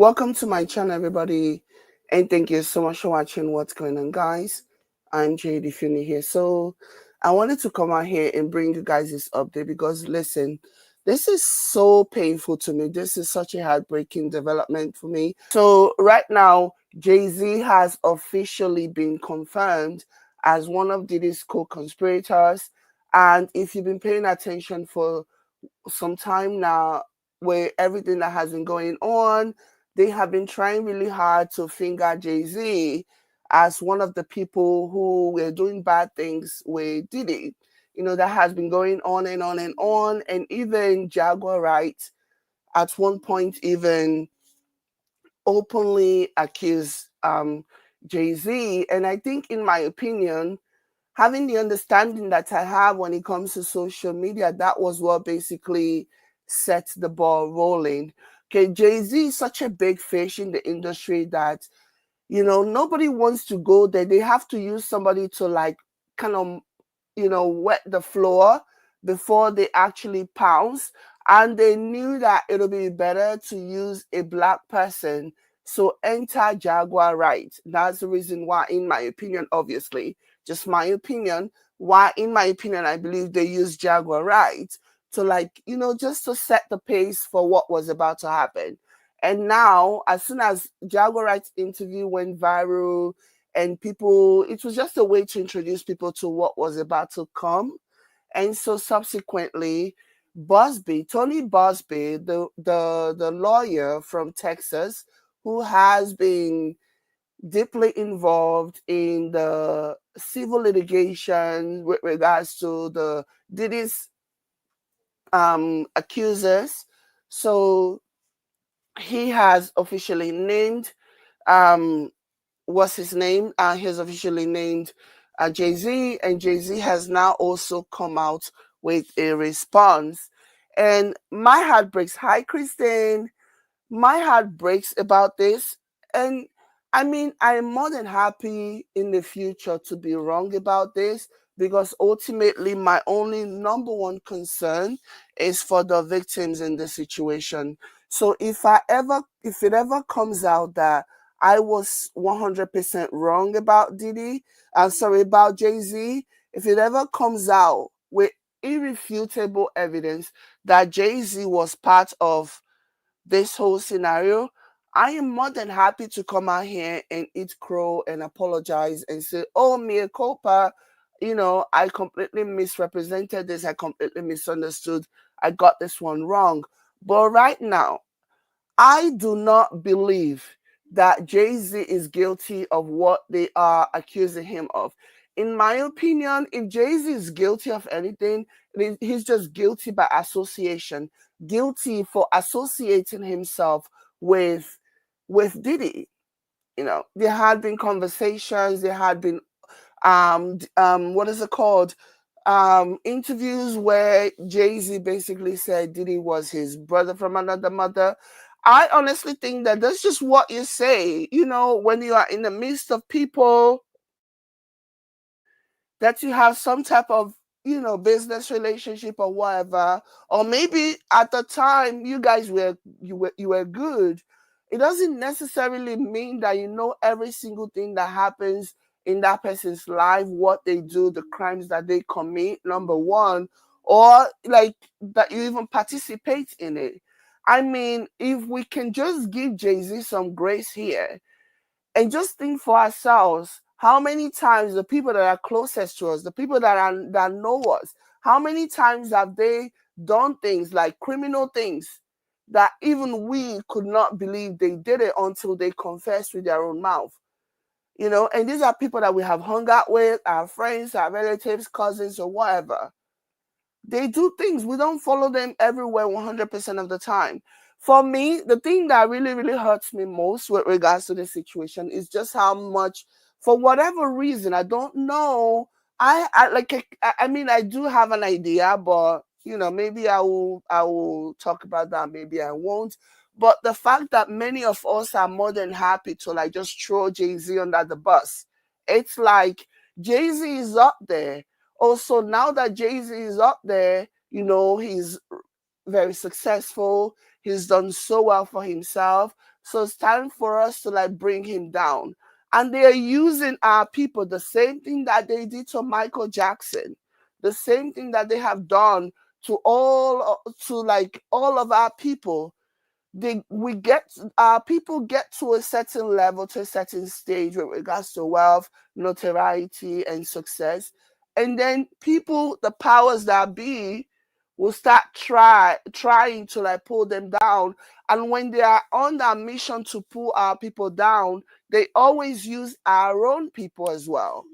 Welcome to my channel, everybody, and thank you so much for watching. What's going on, guys? I'm Jade if you're new here. So I wanted to come out here and bring you guys this update because listen, this is so painful to me. This is such a heartbreaking development for me. So right now, Jay-Z has officially been confirmed as one of Diddy's co-conspirators. And if you've been paying attention for some time now, where everything that has been going on, they have been trying really hard to finger Jay-Z as one of the people who were doing bad things with Diddy. That has been going on and on and on. And even Jaguar Wright at one point even openly accused Jay-Z. And I think, in my opinion, having the understanding that I have when it comes to social media, that was what basically set the ball rolling. Okay, Jay-Z is such a big fish in the industry that, nobody wants to go there. They have to use somebody to kind of, wet the floor before they actually pounce. And they knew that it'll be better to use a black person. So enter Jaguar Wright. That's the reason why, in my opinion, obviously, just my opinion, why, in my opinion, I believe they used Jaguar Wright to just to set the pace for what was about to happen. And now, as soon as Jaguar Wright's interview went viral and people, it was just a way to introduce people to what was about to come. And so subsequently, Tony Buzzbee, the lawyer from Texas, who has been deeply involved in the civil litigation with regards to the Diddy's accusers. So he has officially named what's his name? He's officially named Jay-Z, and Jay-Z has now also come out with a response. And my heart breaks. Hi, Christine. My heart breaks about this. And I mean, I'm more than happy in the future to be wrong about this, because ultimately my only number one concern is for the victims in this situation. So if it ever comes out that I was 100% wrong about about Jay-Z, if it ever comes out with irrefutable evidence that Jay-Z was part of this whole scenario, I am more than happy to come out here and eat crow and apologize and say, oh, mea culpa, I completely misrepresented this, I completely misunderstood, I got this one wrong. But right now, I do not believe that Jay-Z is guilty of what they are accusing him of. In my opinion, if Jay-Z is guilty of anything, he's just guilty by association, guilty for associating himself with Diddy. There had been conversations, there had been what is it called? Interviews where Jay-Z basically said Diddy was his brother from another mother. I honestly think that that's just what you say, when you are in the midst of people, that you have some type of, business relationship or whatever, or maybe at the time you guys were good. It doesn't necessarily mean that you know every single thing that happens in that person's life, what they do, the crimes that they commit, number one, or like that you even participate in it. I mean, if we can just give Jay-Z some grace here and just think for ourselves, how many times the people that are closest to us, the people that know us, how many times have they done things like criminal things that even we could not believe they did it until they confessed with their own mouth? And these are people that we have hung out with, our friends, our relatives, cousins, or whatever. They do things. We don't follow them everywhere 100% of the time. For me, the thing that really, really hurts me most with regards to this situation is just how much, for whatever reason, I don't know. I mean, I do have an idea, but maybe I will talk about that. Maybe I won't. But the fact that many of us are more than happy to just throw Jay-Z under the bus. It's like Jay-Z is up there. Also, now that Jay-Z is up there, he's very successful. He's done so well for himself. So it's time for us to like bring him down. And they are using our people, the same thing that they did to Michael Jackson, the same thing that they have done to like all of our people. We get our people get to a certain level, to a certain stage with regards to wealth, notoriety, and success, and then people, the powers that be, will start trying to like pull them down. And when they are on that mission to pull our people down, they always use our own people as well.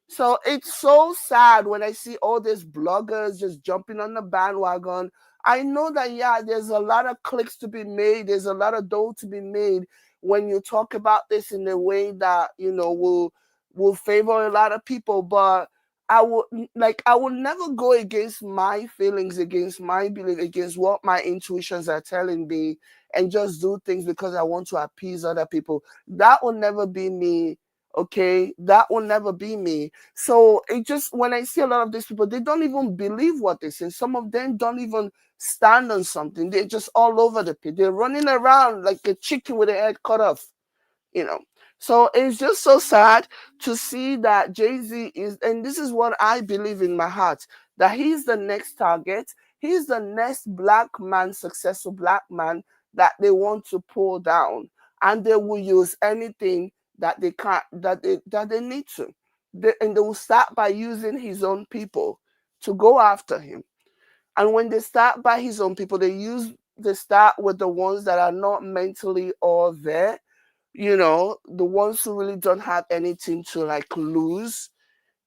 So it's so sad when I see all these bloggers just jumping on the bandwagon. I know that, yeah, there's a lot of clicks to be made. There's a lot of dough to be made when you talk about this in a way that, will favor a lot of people. But I will never go against my feelings, against my belief, against what my intuitions are telling me, and just do things because I want to appease other people. That will never be me. Okay, that will never be me. So it just, when I see a lot of these people, they don't even believe what they say. Some of them don't even stand on something. They're just all over the place. They're running around like a chicken with their head cut off, you know. So it's just so sad to see that Jay-Z is, and this is what I believe in my heart, that he's the next target. He's the next black man, successful black man that they want to pull down. And they will use anything that they can't, that they need to. And they will start by using his own people to go after him. And when they start by his own people, they start with the ones that are not mentally all there, the ones who really don't have anything to like lose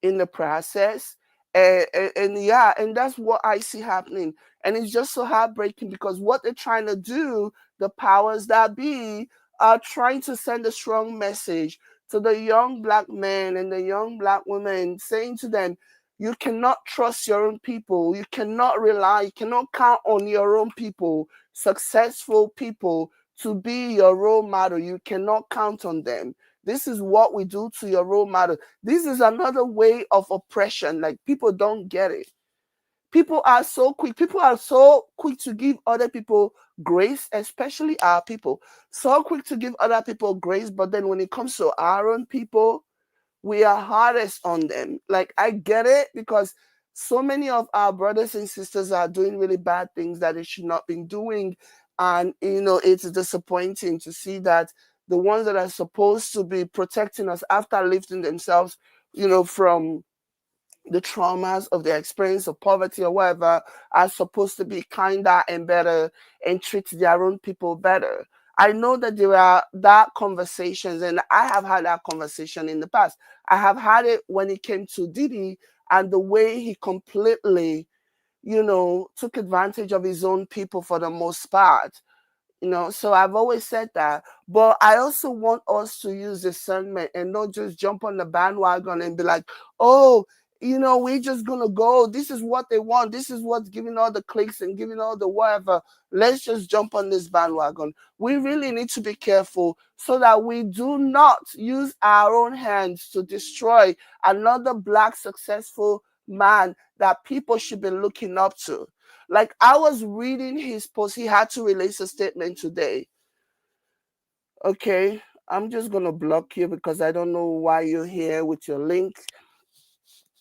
in the process. And yeah, and that's what I see happening. And it's just so heartbreaking because what they're trying to do, the powers that be, are trying to send a strong message to the young black men and the young black women, saying to them, you cannot trust your own people. You cannot rely, you cannot count on your own people, successful people, to be your role model. You cannot count on them. This is what we do to your role model. This is another way of oppression. Like, people don't get it. People are so quick. People are so quick to give other people grace, especially our people. So quick to give other people grace, but then when it comes to our own people, we are hardest on them. Like, I get it, because so many of our brothers and sisters are doing really bad things that they should not be doing. And, it's disappointing to see that the ones that are supposed to be protecting us after lifting themselves, from the traumas of their experience of poverty or whatever, are supposed to be kinder and better and treat their own people better. I know that there are that conversations, and I have had that conversation in the past. I have had it when it came to Diddy and the way he completely, took advantage of his own people for the most part. So I've always said that. But I also want us to use discernment and not just jump on the bandwagon and be like, oh, we're just gonna go. This is what they want. This is what's giving all the clicks and giving all the whatever. Let's just jump on this bandwagon. We really need to be careful so that we do not use our own hands to destroy another black successful man that people should be looking up to. Like, I was reading his post. He had to release a statement today. Okay, I'm just going to block you because I don't know why you're here with your link.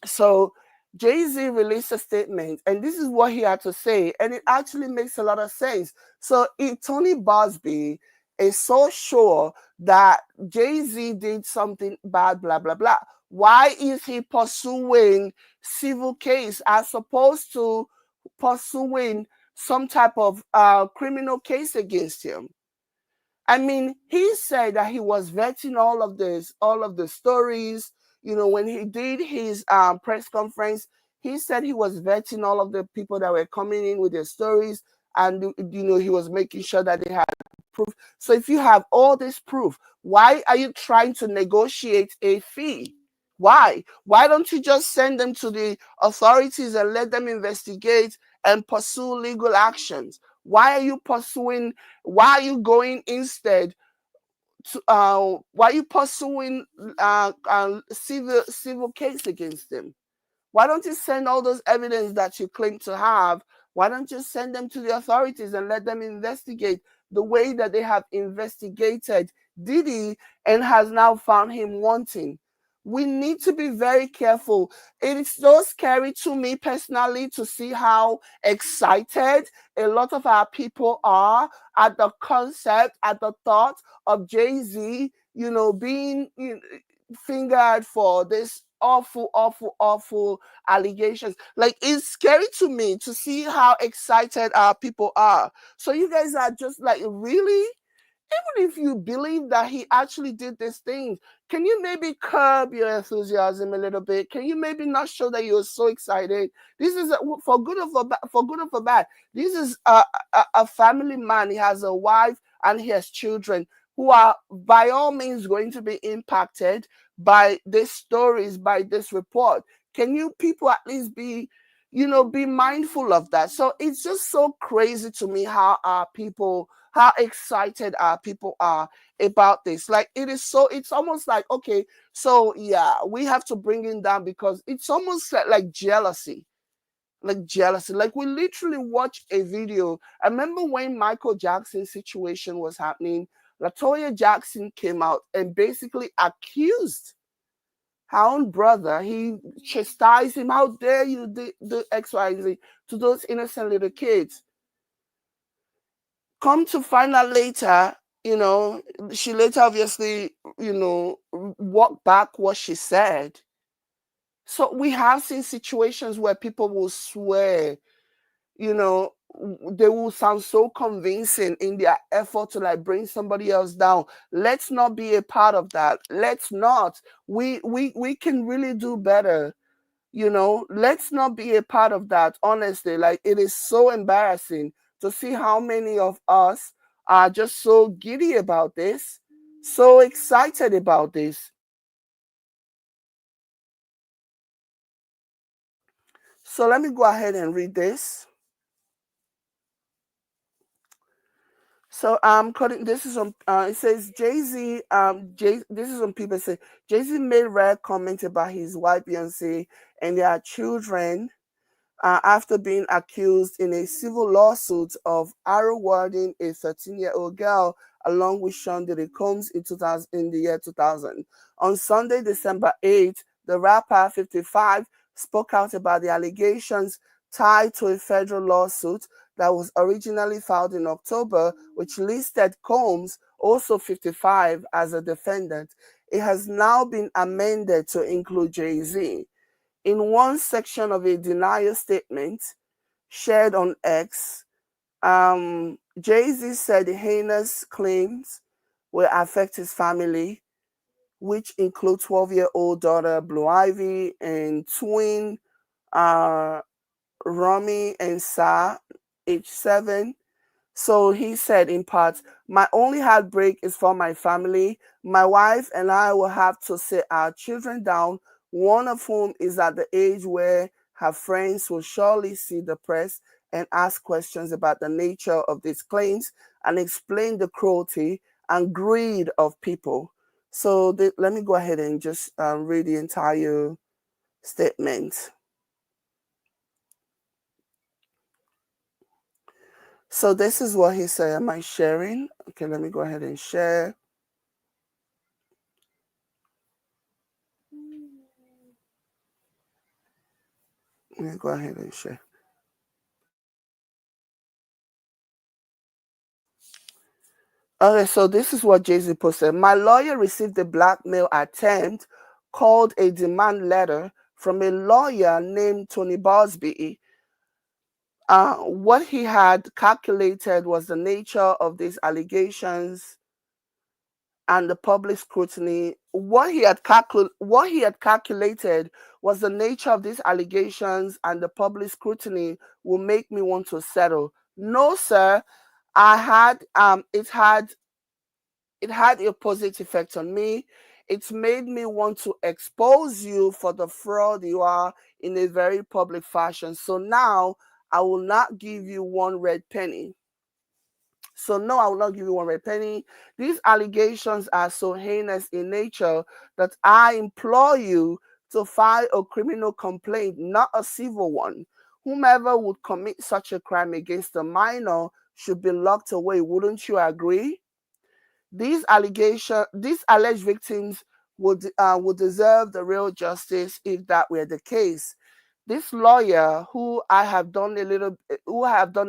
So Jay-Z released a statement, and this is what he had to say, and it actually makes a lot of sense. So if Tony Buzzbee is so sure that Jay-Z did something bad, blah, blah, blah, why is he pursuing civil case as opposed to pursuing some type of criminal case against him? I mean, he said that he was vetting all of the stories. When he did his press conference, he said he was vetting all of the people that were coming in with their stories, and he was making sure that they had proof. So if you have all this proof, why are you trying to negotiate a fee? Why? Why don't you just send them to the authorities and let them investigate and pursue legal actions? Why are you pursuing? Why are you going instead to? Why are you pursuing civil case against them? Why don't you send all those evidence that you claim to have? Why don't you send them to the authorities and let them investigate? the way that they have investigated Diddy and has now found him wanting. We need to be very careful. It is so scary to me personally to see how excited a lot of our people are at the concept, at the thought of Jay-Z, being fingered for this awful, awful, awful allegations. Like, it's scary to me to see how excited our people are. So you guys are just like, really? Even if you believe that he actually did these things, can you maybe curb your enthusiasm a little bit? Can you maybe not show that you're so excited? This is for good or for good or for bad. This is a family man. He has a wife and he has children who are by all means going to be impacted by these stories, by this report. Can you people at least be mindful of that? So it's just so crazy to me how excited our people are about this. Like, it's almost like, okay, so yeah, we have to bring him down because it's almost like jealousy. Like jealousy. Like, we literally watched a video. I remember when Michael Jackson's situation was happening, Latoya Jackson came out and basically accused her own brother. He chastised him. How dare you do X, Y, Z to those innocent little kids? Come to find out later, she later obviously, walked back what she said. So we have seen situations where people will swear, you know, they will sound so convincing in their effort to like bring somebody else down. Let's not be a part of that. Let's not. We can really do better. Let's not be a part of that. Honestly, like, it is so embarrassing to see how many of us are just so giddy about this, so excited about this. So let me go ahead and read this. So this is on it says Jay-Z this is on people say Jay-Z made rare comments about his wife Beyonce and their children after being accused in a civil lawsuit of arrow-warding a 13-year-old girl along with Sean Diddy Combs in the year 2000. On Sunday, December 8th, the rapper 55 spoke out about the allegations tied to a federal lawsuit that was originally filed in October, which listed Combs, also 55, as a defendant. It has now been amended to include Jay-Z. In one section of a denial statement shared on X, Jay-Z said the heinous claims will affect his family, which include 12-year-old daughter Blue Ivy and twin uh, Romy and Sa, age 7. So he said in part, my only heartbreak is for my family. My wife and I will have to sit our children down, one of whom is at the age where her friends will surely see the press and ask questions about the nature of these claims and explain the cruelty and greed of people. So let me go ahead and just read the entire statement. So this is what he said. Am I sharing? Okay, let me go ahead and share. Let me go ahead and share. Okay, so this is what Jay-Z posted. My lawyer received a blackmail attempt called a demand letter from a lawyer named Tony Buzzbee. What he had calculated was the nature of these allegations and the public scrutiny. What he had calculated was the nature of these allegations and the public scrutiny will make me want to settle. No, sir. I had it had the opposite effect on me. It's made me want to expose you for the fraud you are in a very public fashion. So now I will not give you one red penny. So no, I will not give you one red penny. These allegations are so heinous in nature that I implore you to file a criminal complaint, not a civil one. Whomever would commit such a crime against a minor should be locked away. Wouldn't you agree? These alleged victims would deserve the real justice if that were the case. This lawyer, who I have done a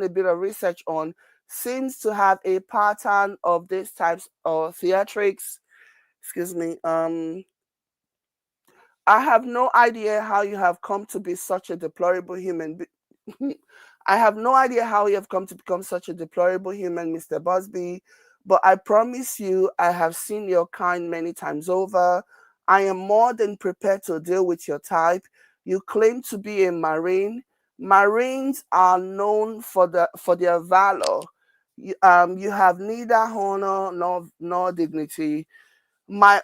bit of research on, seems to have a pattern of these types of theatrics. Excuse me. I have no idea how you have come to be such a deplorable human. I have no idea how you have come to become such a deplorable human, Mr. Buzzbee, but I promise you, I have seen your kind many times over. I am more than prepared to deal with your type. You claim to be a Marine. Marines are known for their valor. You have neither honor nor dignity. My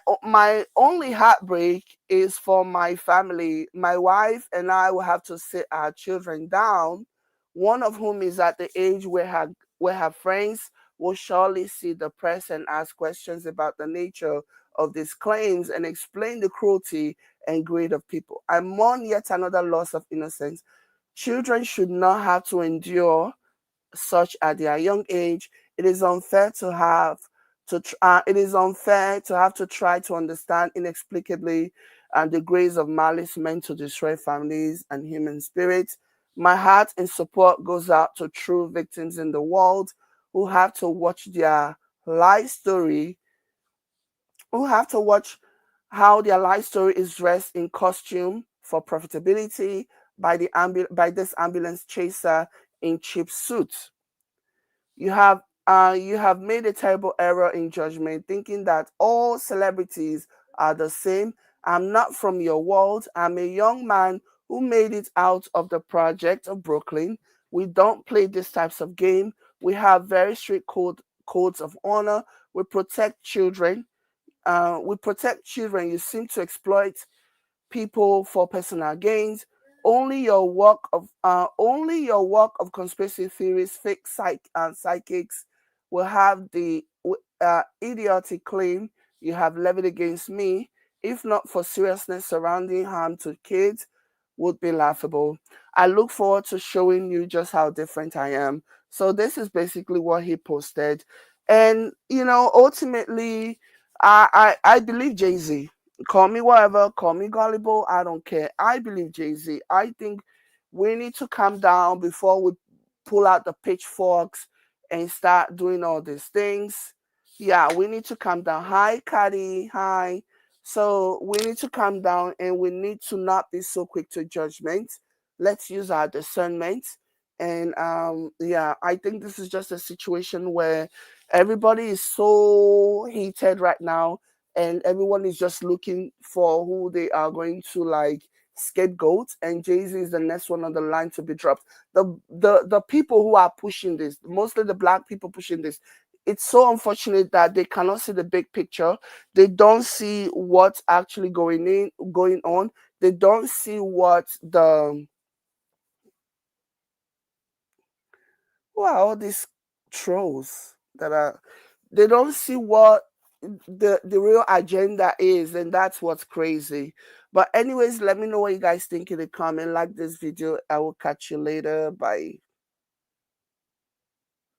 only heartbreak is for my family. My wife and I will have to sit our children down, one of whom is at the age where her friends will surely see the press and ask questions about the nature of these claims and explain the cruelty and greed of people. I mourn yet another loss of innocence. Children should not have to endure such at their young age. It is unfair to have it is unfair to have to try to understand inexplicably the grace of malice meant to destroy families and human spirits. My heart and support goes out to true victims in the world who have to watch their life story, who have to watch how their life story is dressed in costume for profitability by this ambulance chaser in cheap suits. You have made a terrible error in judgment, thinking that all celebrities are the same. I'm not from your world. I'm a young man who made it out of the project of Brooklyn. We don't play these types of game. We have very strict codes of honor. We protect children. We protect children. You seem to exploit people for personal gains. Only your work of conspiracy theories, psychics will have the idiotic claim you have levied against me, if not for seriousness surrounding harm to kids, would be laughable. I look forward to showing you just how different I am. So this is basically what he posted, and ultimately, I believe Jay-Z. Call me whatever, call me gullible, I don't care. I believe Jay-Z. I think we need to calm down before we pull out the pitchforks and start doing all these things. Yeah, we need to calm down. Hi, Caddy. Hi. So we need to calm down and we need to not be so quick to judgment. Let's use our discernment. And yeah, I think this is just a situation where everybody is so heated right now, and everyone is just looking for who they are going to like scapegoat, and Jay-Z is the next one on the line to be dropped. The people who are pushing this, mostly the black people pushing this, it's so unfortunate that they cannot see the big picture. They don't see what's actually going on. They don't see what the who are all these trolls that are, they don't see what the real agenda is, and that's what's crazy. But anyways, let me know what you guys think in the comment. Like this video. I will catch you later. Bye.